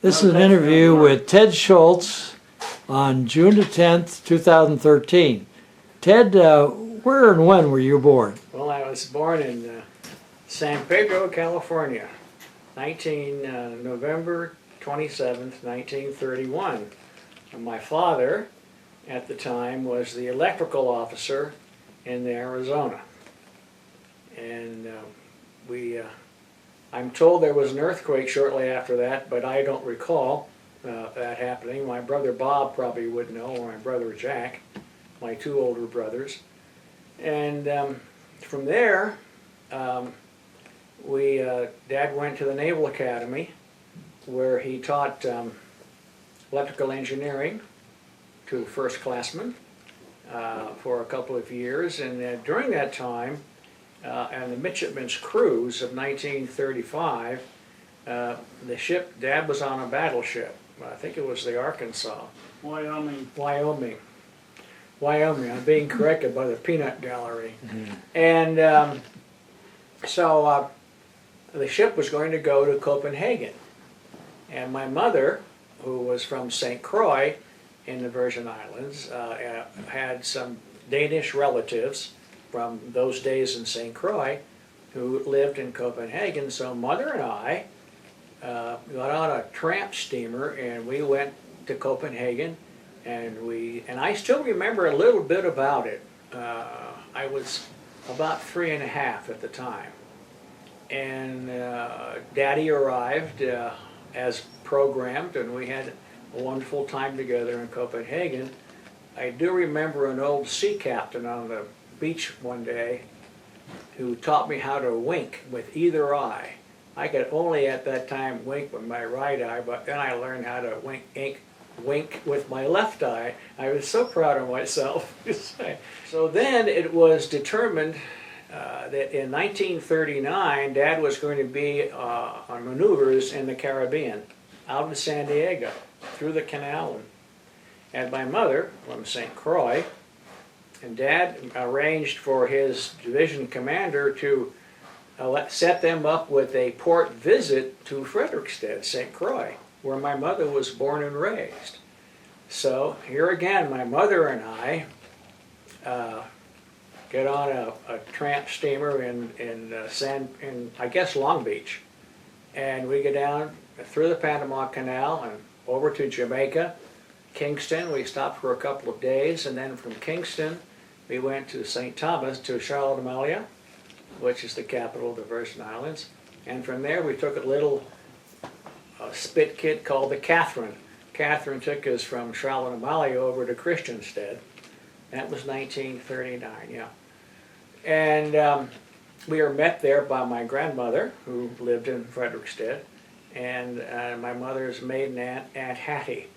This is an interview with Ted Shultz on June the 10th, 2013. Ted, where and when were you born? Well, I was born in San Pedro, California, November 27th, 1931. And my father, at the time, was the electrical officer in Arizona. And I'm told there was an earthquake shortly after that, but I don't recall that happening. My brother Bob probably would know, or my brother Jack, my two older brothers. And from there, Dad went to the Naval Academy, where he taught electrical engineering to first-classmen for a couple of years. And during that time, and the midshipman's cruise of 1935, the ship, Dad was on a battleship. I think it was the Arkansas. Wyoming. I'm being corrected by the peanut gallery. Mm-hmm. And so the ship was going to go to Copenhagen. And my mother, who was from St. Croix in the Virgin Islands, had some Danish relatives from those days in St. Croix who lived in Copenhagen. So Mother and I got on a tramp steamer and we went to Copenhagen, and I still remember a little bit about it. I was about 3 and a half at the time, and Daddy arrived as programmed, and we had a wonderful time together in Copenhagen. I do remember an old sea captain on the beach one day who taught me how to wink with either eye. I could only at that time wink with my right eye, but then I learned how to wink with my left eye. I was so proud of myself. So then it was determined that in 1939 Dad was going to be on maneuvers in the Caribbean, out of San Diego, through the canal. And my mother from St. Croix, and Dad arranged for his division commander to set them up with a port visit to Frederiksted, St. Croix, where my mother was born and raised. So here again, my mother and I get on a tramp steamer in I guess Long Beach, and we go down through the Panama Canal and over to Jamaica, Kingston. We stopped for a couple of days, and then from Kingston we went to St. Thomas, to Charlotte Amalie, which is the capital of the Virgin Islands. And from there we took a little spit kit called the Catherine. Catherine took us from Charlotte Amalie over to Christiansted. That was 1939, yeah. And we were met there by my grandmother, who lived in Frederiksted, and my mother's maiden aunt, Aunt Hattie,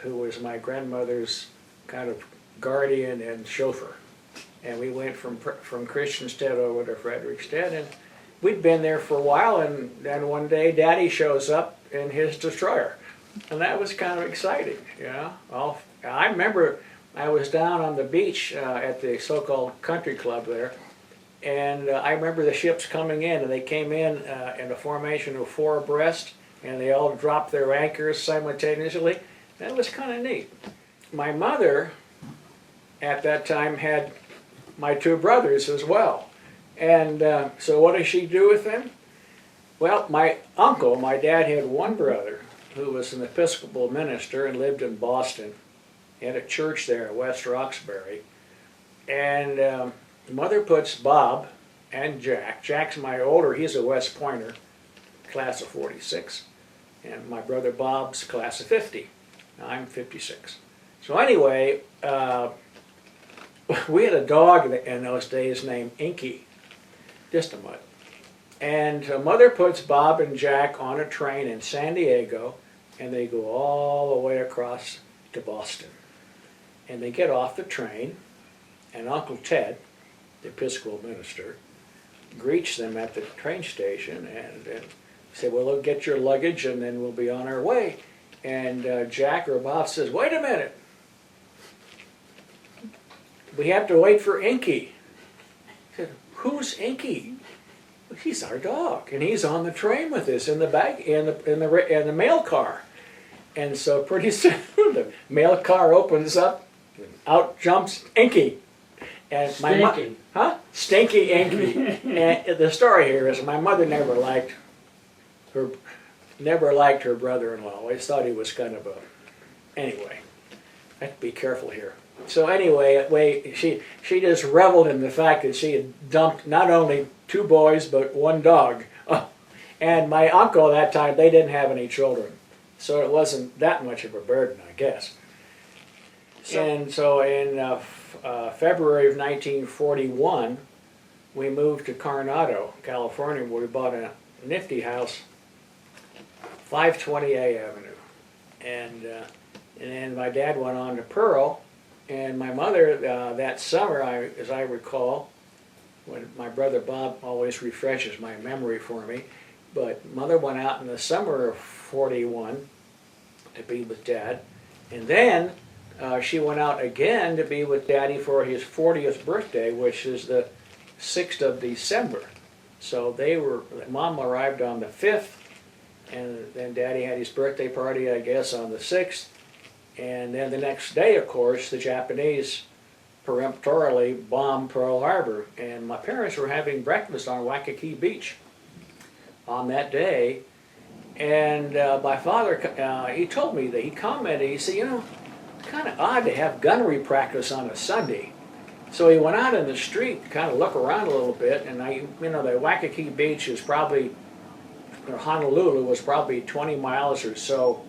who was my grandmother's kind of guardian and chauffeur. And we went from Christiansted over to Frederiksted, and we'd been there for a while, and then one day Daddy shows up in his destroyer. And that was kind of exciting, you know. Well, I remember I was down on the beach at the so-called country club there, and I remember the ships coming in, and they came in a formation of 4 abreast, and they all dropped their anchors simultaneously. That was kind of neat. My mother, at that time, had my 2 brothers as well. And so what does she do with them? Well, my uncle, my dad had one brother who was an Episcopal minister and lived in Boston. He had a church there at West Roxbury. And Mother puts Bob and Jack. Jack's my older, he's a West Pointer, class of 46. And my brother Bob's class of 50. I'm 56. So anyway, we had a dog in those days named Inky, just a mutt. And Mother puts Bob and Jack on a train in San Diego, and they go all the way across to Boston. And they get off the train, and Uncle Ted, the Episcopal minister, greets them at the train station and said, well, we'll get your luggage and then we'll be on our way. And Jack or Bob says, wait a minute. We have to wait for Inky. I said, who's Inky? He's our dog, and he's on the train with us in the back in the mail car. And so pretty soon the mail car opens up, and out jumps Inky. And Stinky. Stinky Inky. And the story here is my mother never liked her brother-in-law. Always thought he was kind of a, anyway, I have to be careful here. So anyway, she just reveled in the fact that she had dumped not only 2 boys but 1 dog. And my uncle at that time, they didn't have any children. So it wasn't that much of a burden, I guess. And so in February of 1941, we moved to Coronado, California, where we bought a nifty house, 520A Avenue. And then my dad went on to Pearl, and my mother, that summer, as I recall, when my brother Bob always refreshes my memory for me, but Mother went out in the summer of 41 to be with Dad, and then she went out again to be with Daddy for his 40th birthday, which is the 6th of December. So Mom arrived on the 5th, and then Daddy had his birthday party, I guess, on the 6th. And then the next day, of course, the Japanese peremptorily bombed Pearl Harbor, and my parents were having breakfast on Waikiki Beach on that day. And my father, he told me that he commented, he said, it's kind of odd to have gunnery practice on a Sunday. So he went out in the street to kind of look around a little bit, and the Waikiki Beach is probably, Honolulu was probably 20 miles or so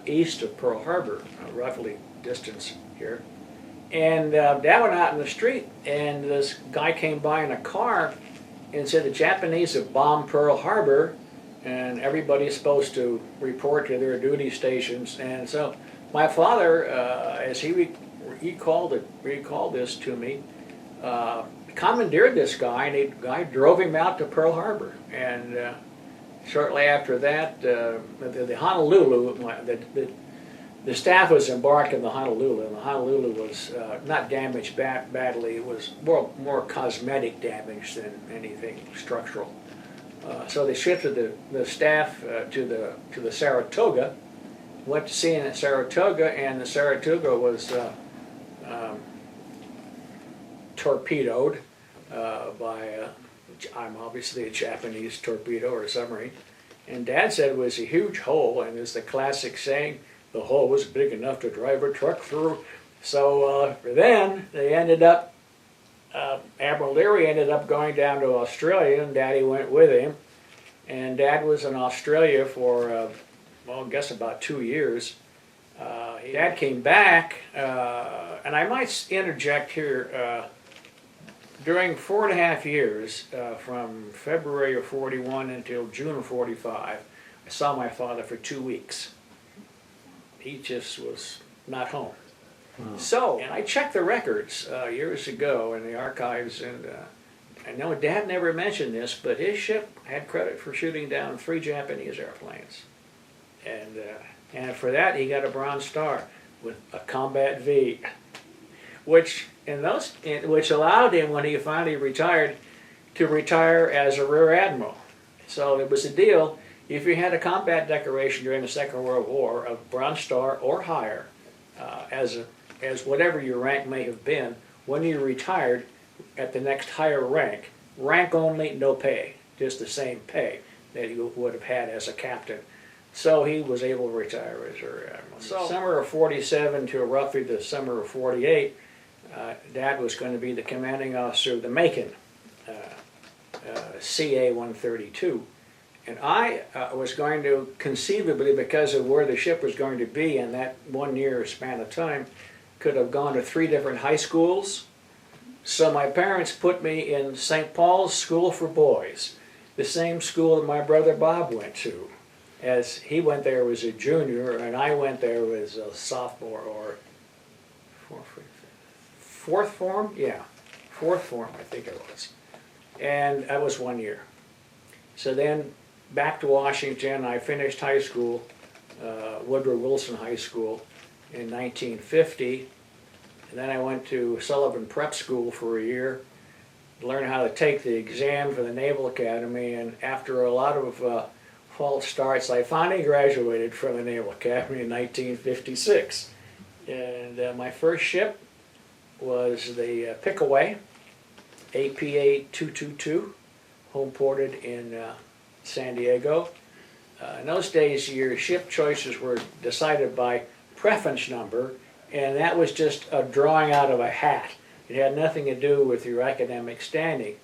east of Pearl Harbor, roughly distance here. And Dad went out in the street, and this guy came by in a car and said the Japanese have bombed Pearl Harbor, and everybody's supposed to report to their duty stations. And so my father, as he recalled this to me, commandeered this guy, and the guy drove him out to Pearl Harbor. And shortly after that, the Honolulu, the staff was embarked in the Honolulu, and the Honolulu was not damaged badly. It was more cosmetic damage than anything structural. So they shifted the staff to the Saratoga. Went to see it at Saratoga, and the Saratoga was torpedoed by I'm obviously a Japanese torpedo or submarine. And Dad said it was a huge hole, and it's the classic saying, the hole was big enough to drive a truck through. So then they ended up, Admiral Leary ended up going down to Australia, and Daddy went with him. And Dad was in Australia for, I guess about 2 years. Dad came back, and I might interject here, during 4.5 years, from February of 41 until June of 45, I saw my father for 2 weeks. He just was not home. So, and I checked the records years ago in the archives, and I know Dad never mentioned this, but his ship had credit for shooting down 3 Japanese airplanes. And for that, he got a Bronze Star with a Combat V, which allowed him, when he finally retired, to retire as a Rear Admiral. So it was a deal. If you had a combat decoration during the Second World War, a Bronze Star or higher, as whatever your rank may have been, when you retired at the next higher rank only, no pay, just the same pay that you would have had as a captain. So he was able to retire as a Rear Admiral. So summer of 47 to roughly the summer of 48, Dad was going to be the commanding officer of the Macon CA-132. And I was going to, conceivably, because of where the ship was going to be in that 1 year span of time, could have gone to 3 different high schools. So my parents put me in St. Paul's School for Boys, the same school that my brother Bob went to, as he went there as a junior, and I went there as a sophomore, or fourth form? Yeah, fourth form, I think it was. And that was 1 year. So then, back to Washington, I finished high school, Woodrow Wilson High School, in 1950. And then I went to Sullivan Prep School for a year, learned how to take the exam for the Naval Academy, and after a lot of false starts. I finally graduated from the Naval Academy in 1956. And my first ship was the Pickaway, APA 222, home ported in San Diego. In those days, your ship choices were decided by preference number, and that was just a drawing out of a hat. It had nothing to do with your academic standing.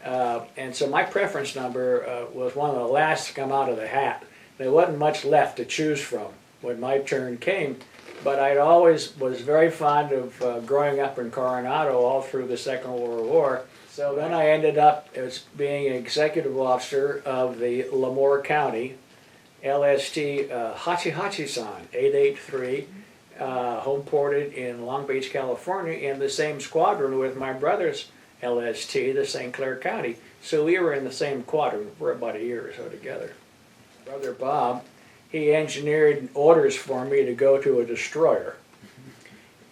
And so my preference number was one of the last to come out of the hat. There wasn't much left to choose from when my turn came, but I always was very fond of growing up in Coronado all through the Second World War. So then I ended up as being executive officer of the Lemoore County LST Hachi-Hachi-san 883, home ported in Long Beach, California, in the same squadron with my brother's LST, the St. Clair County. So we were in the same quadrant for about a year or so together. Brother Bob, he engineered orders for me to go to a destroyer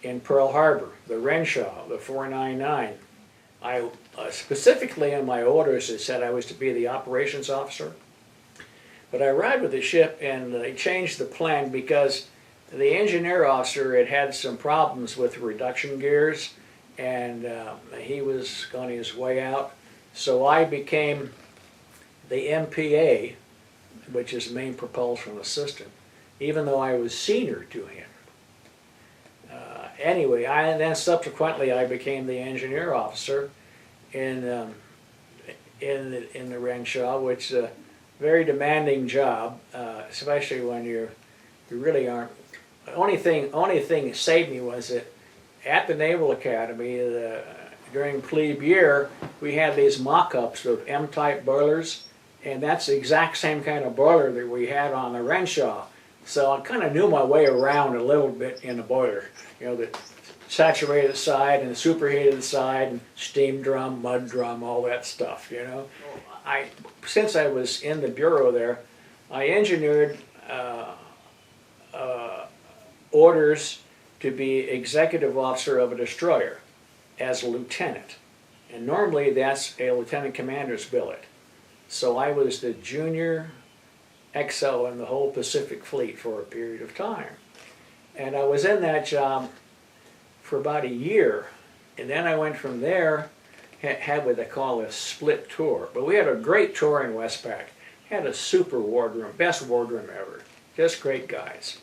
in Pearl Harbor, the Renshaw, the 499. I specifically in my orders it said I was to be the operations officer. But I arrived with the ship and they changed the plan because the engineer officer had had some problems with reduction gears, and he was on his way out. So I became the MPA, which is main propulsion assistant, even though I was senior to him. Anyway, then subsequently I became the engineer officer in the Renshaw, which is a very demanding job, especially when you really aren't. The only thing that saved me was that at the Naval Academy during plebe year we had these mock-ups of M-type boilers, and that's the exact same kind of boiler that we had on the Renshaw. So I kind of knew my way around a little bit in the boiler. You know, the saturated side and the superheated side and steam drum, mud drum, all that stuff, you know. Since I was in the bureau there, I engineered orders to be executive officer of a destroyer as a lieutenant. And normally that's a lieutenant commander's billet. So I was the junior XO in the whole Pacific Fleet for a period of time. And I was in that job for about a year. And then I went from there, had what they call a split tour. But we had a great tour in Westpac. Had a super wardroom, best wardroom ever. Just great guys.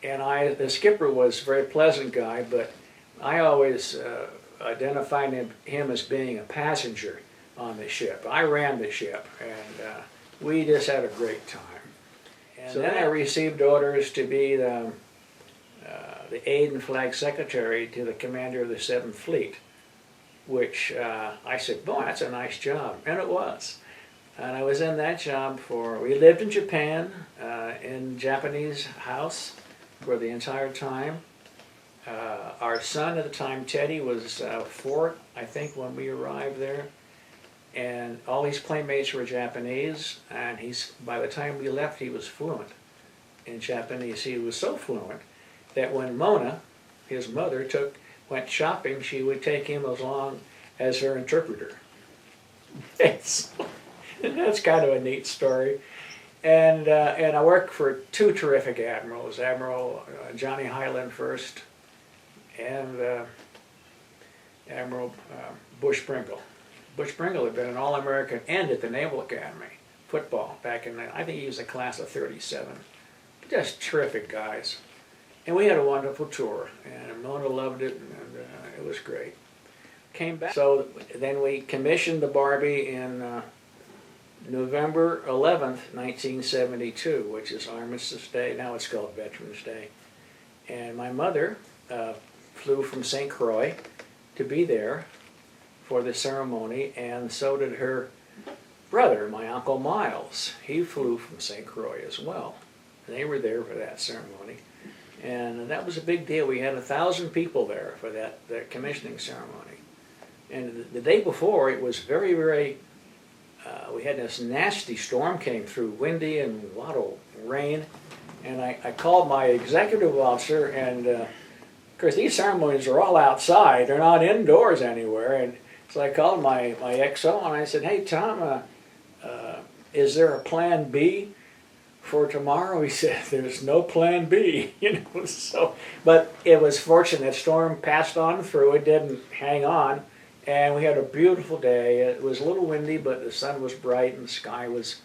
And the skipper was a very pleasant guy, but I always identified him as being a passenger on the ship. I ran the ship, and we just had a great time. And so then I received orders to be the aide and flag secretary to the commander of the 7th Fleet, which I said, boy, that's a nice job, and it was. And I was in that job we lived in Japan, in Japanese house for the entire time. Our son at the time, Teddy, was 4, I think, when we arrived there. And all his playmates were Japanese, and by the time we left, he was fluent in Japanese. He was so fluent that when Mona, his mother, went shopping, she would take him along as her interpreter. That's kind of a neat story. And I worked for 2 terrific admirals, Admiral Johnny Highland first, and Admiral Bush Pringle. Bush Pringle had been an All-American and at the Naval Academy football back in I think he was a class of 37. Just terrific guys. And we had a wonderful tour, and Mona loved it, and it was great. Came back. So then we commissioned the Barbie in November 11th, 1972, which is Armistice Day. Now it's called Veterans Day. And my mother flew from St. Croix to be there for the ceremony, and so did her brother, my Uncle Miles. He flew from St. Croix as well. And they were there for that ceremony. And that was a big deal. We had 1,000 people there for that commissioning ceremony. And the day before, it was very, very, we had this nasty storm came through, windy and a lot of rain. And I called my executive officer, and of course these ceremonies are all outside. They're not indoors anywhere. And so I called my XO and I said, hey, Tom, is there a plan B? for tomorrow, he said, there's no plan B, you know, so, but it was fortunate, that storm passed on through, it didn't hang on, and we had a beautiful day. It was a little windy, but the sun was bright and the sky was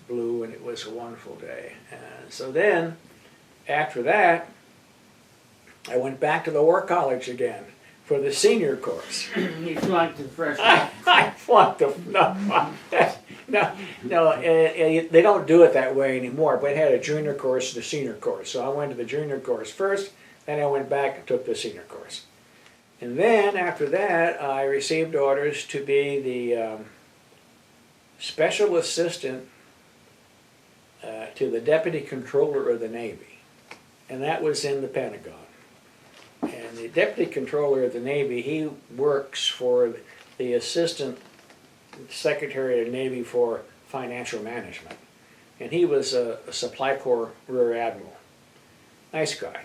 blue, and it was a wonderful day. And so then, after that, I went back to the War College again for the senior course. You flunked the freshman. I flunked them. No, they don't do it that way anymore, but it had a junior course and a senior course. So I went to the junior course first, then I went back and took the senior course. And then after that, I received orders to be the special assistant to the Deputy Controller of the Navy. And that was in the Pentagon. And the Deputy Controller of the Navy, he works for the Assistant Secretary of the Navy for Financial Management. And he was a Supply Corps Rear Admiral. Nice guy.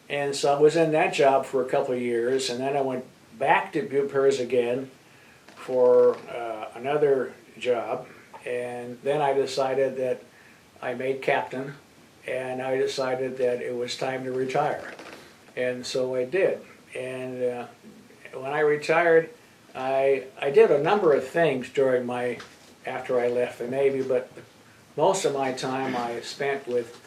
And so I was in that job for a couple of years, and then I went back to Bupers again for another job. And then I decided that I made captain, and I decided that it was time to retire. And so I did. And when I retired, I did a number of things after I left the Navy, but most of my time I spent with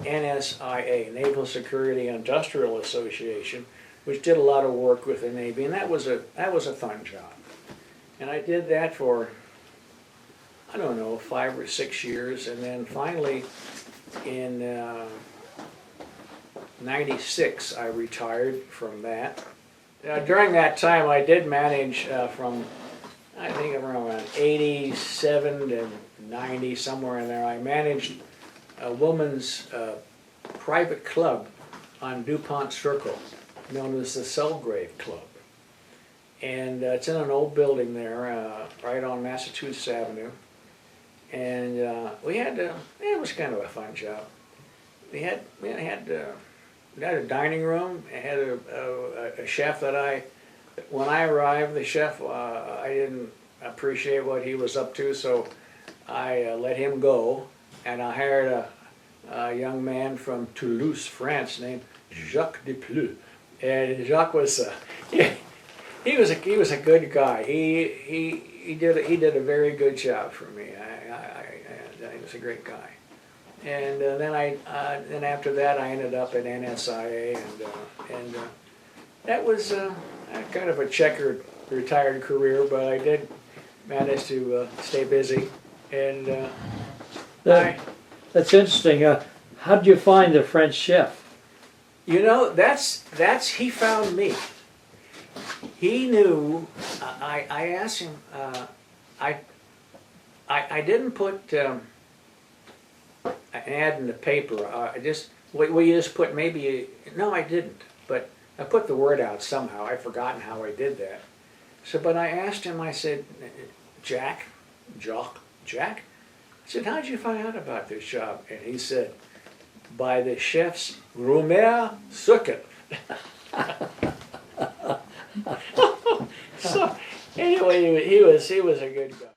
NSIA, Naval Security Industrial Association, which did a lot of work with the Navy, and that was a fun job. And I did that for, I don't know, 5 or 6 years, and then finally in '96 I retired from that. During that time I did manage from, I think around 87 to 90, somewhere in there, I managed a woman's private club on DuPont Circle, known as the Selgrave Club. And it's in an old building there, right on Massachusetts Avenue. And it was kind of a fun job. We had a dining room. It had a chef that when I arrived, the chef, I didn't appreciate what he was up to, so I let him go. And I hired a young man from Toulouse, France, named Jacques Depleux. And Jacques was he was a good guy. He did a very good job for me. He was a great guy. And then after that, I ended up at NSIA, and that was kind of a checkered retired career, but I did manage to stay busy. And That's interesting. How did you find the French chef? You know, he found me. He knew. I asked him. I didn't put an ad in the paper. We just put no, I didn't. But I put the word out somehow. I've forgotten how I did that. So, but I asked him. I said, Jack. I said, how did you find out about this job? And he said, by the chef's Rumeur Suchet. So anyway, he was a good guy.